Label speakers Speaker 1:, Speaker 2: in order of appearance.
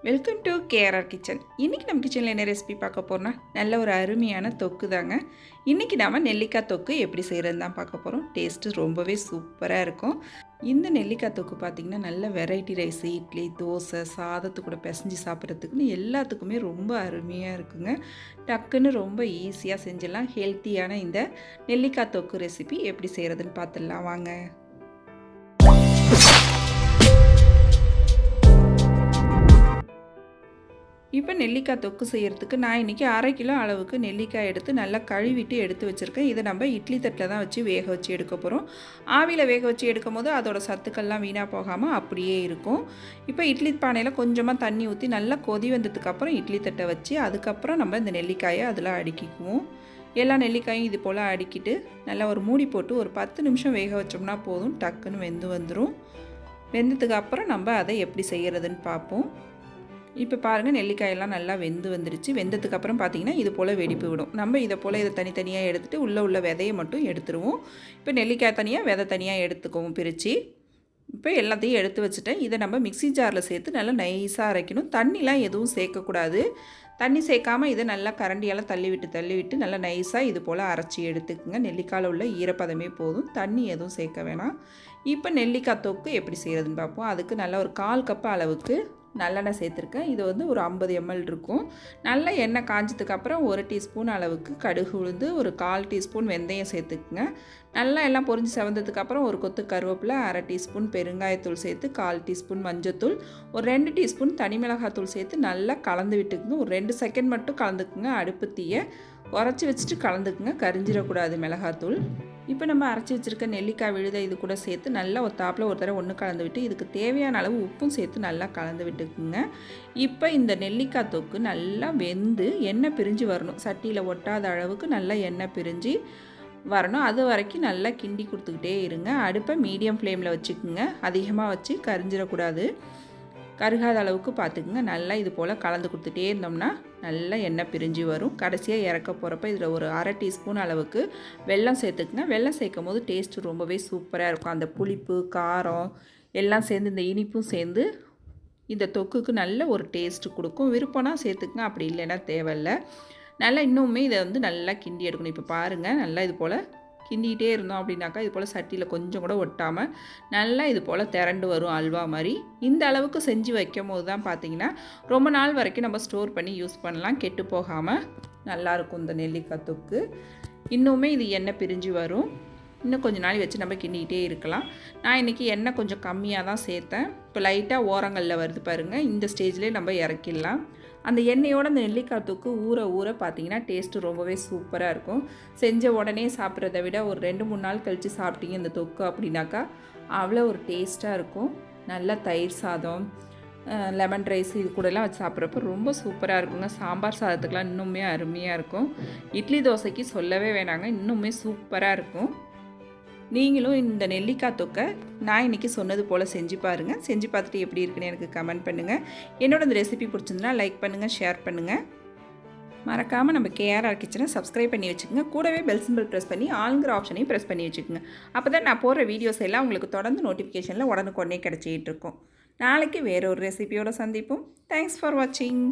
Speaker 1: Welcome to KRR kitchen. இன்றைக்கி நம்ம கிச்சனில் என்ன ரெசிபி பார்க்க போகிறோம்னா நல்ல ஒரு அருமையான தொக்கு தாங்க. இன்றைக்கி நாம் நெல்லிக்காய் தொக்கு எப்படி செய்கிறதுன்னு தான் பார்க்க போகிறோம். டேஸ்ட்டு ரொம்பவே சூப்பராக இருக்கும். இந்த நெல்லிக்காய் தொக்கு பார்த்திங்கன்னா நல்ல வெரைட்டி ரைஸ், இட்லி, தோசை, சாதத்து கூட பிசைஞ்சு சாப்பிட்றதுக்குன்னு எல்லாத்துக்குமே ரொம்ப அருமையாக இருக்குங்க. டக்குன்னு ரொம்ப ஈஸியாக செஞ்சிடலாம். ஹெல்த்தியான இந்த நெல்லிக்காய் தொக்கு ரெசிபி எப்படி செய்கிறதுன்னு பார்த்துடலாம் வாங்க. இப்போ நெல்லிக்காய் தொக்கு செய்கிறதுக்கு நான் இன்றைக்கி 1/2 கிலோ அளவுக்கு நெல்லிக்காய் எடுத்து நல்லா கழுவிட்டு எடுத்து வச்சுருக்கேன். இதை நம்ம இட்லி தட்டில் தான் வச்சு வேக வச்சு எடுக்க போகிறோம். ஆவியில் வேக வச்சு எடுக்கும் போது அதோட சத்துக்கள்லாம் வீணாக போகாமல் அப்படியே இருக்கும். இப்போ இட்லி பானையில் கொஞ்சமாக தண்ணி ஊற்றி நல்லா கொதி வந்ததுக்கப்புறம் இட்லி தட்டை வச்சு அதுக்கப்புறம் நம்ம இந்த நெல்லிக்காயை அதில் அடுக்கிக்குவோம். எல்லா நெல்லிக்காயும் இது போல் அடுக்கிட்டு நல்லா ஒரு மூடி போட்டு ஒரு 10 நிமிஷம் வேக வச்சோம்னா போதும், டக்குன்னு வெந்து வந்துடும். வெந்ததுக்கு அப்புறம் நம்ம அதை எப்படி செய்கிறதுன்னு பார்ப்போம். இப்போ பாருங்கள், நெல்லிக்காயெல்லாம் நல்லா வெந்து வந்துருச்சு. வெந்ததுக்கப்புறம் பார்த்திங்கன்னா இது போல் வெடிப்பு விடும். நம்ம இதை போல் இதை தனித்தனியாக எடுத்துகிட்டு உள்ள விதையை மட்டும் எடுத்துருவோம். இப்போ நெல்லிக்காய் தனியாக, விதை தனியாக எடுத்துக்குவோம் பிரித்து. இப்போ எல்லாத்தையும் எடுத்து வச்சுட்டேன். இதை நம்ம மிக்ஸி ஜாரில் சேர்த்து நல்லா நைஸாக அரைக்கணும். தண்ணிலாம் எதுவும் சேர்க்கக்கூடாது. தண்ணி சேர்க்காமல் இதை நல்லா கரண்டியால் தள்ளிவிட்டு நல்லா நைஸாக இது போல் அரைச்சி எடுத்துக்குங்க. நெல்லிக்காயில் உள்ள ஈரப்பதமே போதும், தண்ணி எதுவும் சேர்க்க வேணாம். இப்போ நெல்லிக்காய் தொக்கு எப்படி செய்கிறதுன்னு பார்ப்போம். அதுக்கு நல்லா ஒரு 1/4 கப் அளவுக்கு நல்லெண்ணெய் சேர்த்துருக்கேன். இது வந்து ஒரு 50 ml இருக்கும். நல்ல எண்ணெய் காஞ்சதுக்கப்புறம் 1 டீஸ்பூன் அளவுக்கு கடுகு உளுந்து, ஒரு 1/4 டீஸ்பூன் வெந்தயம் சேர்த்துக்குங்க. நல்லா எல்லாம் பொரிஞ்சு செவந்ததுக்கப்புறம் ஒரு கொத்து கருவேப்பிலை, 1/2 டீஸ்பூன் பெருங்காயத்தூள் சேர்த்து, 1/4 டீஸ்பூன் மஞ்சத்தூள், ஒரு 2 டீஸ்பூன் தனி மிளகாத்தூள் சேர்த்து நல்லா கலந்து விட்டுக்குங்க. ஒரு 2 செகண்ட் மட்டும் கலந்துக்குங்க. அடுப்பு தீயை உரைச்சி வச்சுட்டு கலந்துக்குங்க, கரிஞ்சிடக்கூடாது மிளகாத்தூள். இப்போ நம்ம அரைச்சி வச்சுருக்க நெல்லிக்காய் விழுதை இது கூட சேர்த்து நல்லா ஒரு தாப்பில் ஒரு தடவை ஒன்று கலந்து விட்டு இதுக்கு தேவையான அளவு உப்பும் சேர்த்து நல்லா கலந்து விட்டுக்குங்க. இப்போ இந்த நெல்லிக்காய் தொக்கு நல்லா வெந்து எண்ணெய் பிரிஞ்சு வரணும். சட்டியில் ஒட்டாத அளவுக்கு நல்லா எண்ணெய் பிரிஞ்சு வரணும். அது வரைக்கும் நல்லா கிண்டி கொடுத்துக்கிட்டே இருங்க. அடுப்பை மீடியம் ஃப்ளேமில் வச்சுக்குங்க. அதிகமாக வச்சு கரிஞ்சிடக்கூடாது. கருகாத அளவுக்கு பார்த்துக்குங்க. நல்லா இது போல் கலந்து கொடுத்துட்டே இருந்தோம்னா நல்லா எண்ணெய் பிரிஞ்சு வரும். கடைசியாக இறக்க போகிறப்ப இதில் ஒரு 1/2 டீஸ்பூன் அளவுக்கு வெல்லம் சேர்த்துக்குங்க. வெல்லம் சேர்க்கும் போது டேஸ்ட்டு ரொம்பவே சூப்பராக இருக்கும். அந்த புளிப்பு, காரம் எல்லாம் சேர்ந்து இந்த இனிப்பும் சேர்ந்து இந்த தொக்குக்கு நல்ல ஒரு டேஸ்ட்டு கொடுக்கும். விருப்பம்னா சேர்த்துக்குங்க, அப்படி இல்லைன்னா தேவையில்லை. நல்லா இன்னுமே இதை வந்து நல்லா கிண்டி எடுக்கணும். இப்போ பாருங்கள், நல்லா இது போல் கிண்டிகிட்டே இருந்தோம் அப்படின்னாக்கா இது போல் சட்டியில் கொஞ்சம் கூட ஒட்டாமல் நல்லா இது போல் திரண்டு வரும், அல்வா மாதிரி. இந்த அளவுக்கு செஞ்சு வைக்கும் போது தான் பார்த்திங்கன்னா ரொம்ப நாள் வரைக்கும் நம்ம ஸ்டோர் பண்ணி யூஸ் பண்ணலாம், கெட்டு போகாமல் நல்லாயிருக்கும் இந்த நெல்லிக்காய் தொக்கு. இன்னுமே இது எண்ணெய் பிரிஞ்சு வரும். இன்னும் கொஞ்சம் நாள் வச்சு நம்ம கிண்டிகிட்டே இருக்கலாம். நான் இன்றைக்கி எண்ணெய் கொஞ்சம் கம்மியாக தான் சேர்த்தேன். இப்போ லைட்டாக ஓரங்களில் வருது பாருங்கள். இந்த ஸ்டேஜ்லேயே நம்ம இறக்கிடலாம். அந்த எண்ணெயோடு அந்த நெல்லிக்காய் தொக்கு ஊற பார்த்திங்கன்னா டேஸ்ட்டு ரொம்பவே சூப்பராக இருக்கும். செஞ்ச உடனே சாப்பிட்றத விட ஒரு 2-3 நாள் கழித்து சாப்பிட்டீங்க இந்த தொக்கு அப்படின்னாக்கா அவ்வளோ ஒரு டேஸ்ட்டாக இருக்கும். நல்லா தயிர் சாதம், லெமன் ரைஸ் இது கூடலாம் வச்சு சாப்பிட்றப்ப ரொம்ப சூப்பராக இருக்குங்க. சாம்பார் சாதத்துக்கெலாம் இன்னுமே அருமையாக இருக்கும். இட்லி தோசைக்கு சொல்லவே வேணாங்க, இன்னுமே சூப்பராக இருக்கும். நீங்களும் இந்த நெல்லிக்காய் தொக்கை நான் இன்றைக்கி சொன்னது போல் செஞ்சு பாருங்கள். செஞ்சு பார்த்துட்டு எப்படி இருக்குன்னு எனக்கு கமெண்ட் பண்ணுங்கள். என்னோட இந்த ரெசிபி பிடிச்சிருந்தா லைக் பண்ணுங்கள், ஷேர் பண்ணுங்கள். மறக்காமல் நம்ம கேஆர்ஆர் கிச்சனை சப்ஸ்கிரைப் பண்ணி வச்சுக்கோங்க. கூடவே பெல் சிம்பிள் ப்ரெஸ் பண்ணி ஆளுங்கிற ஆப்ஷனையும் ப்ரெஸ் பண்ணி வச்சுக்கோங்க. அப்போ தான் நான் போடுற வீடியோஸ் எல்லாம் உங்களுக்கு தொடர்ந்து நோட்டிஃபிகேஷனில் உடனுக்குடனே கிடச்சிக்கிட்டு இருக்கும். நாளைக்கு வேறு ஒரு ரெசிபியோடு சந்திப்போம். தேங்க்ஸ் ஃபார் வாட்சிங்.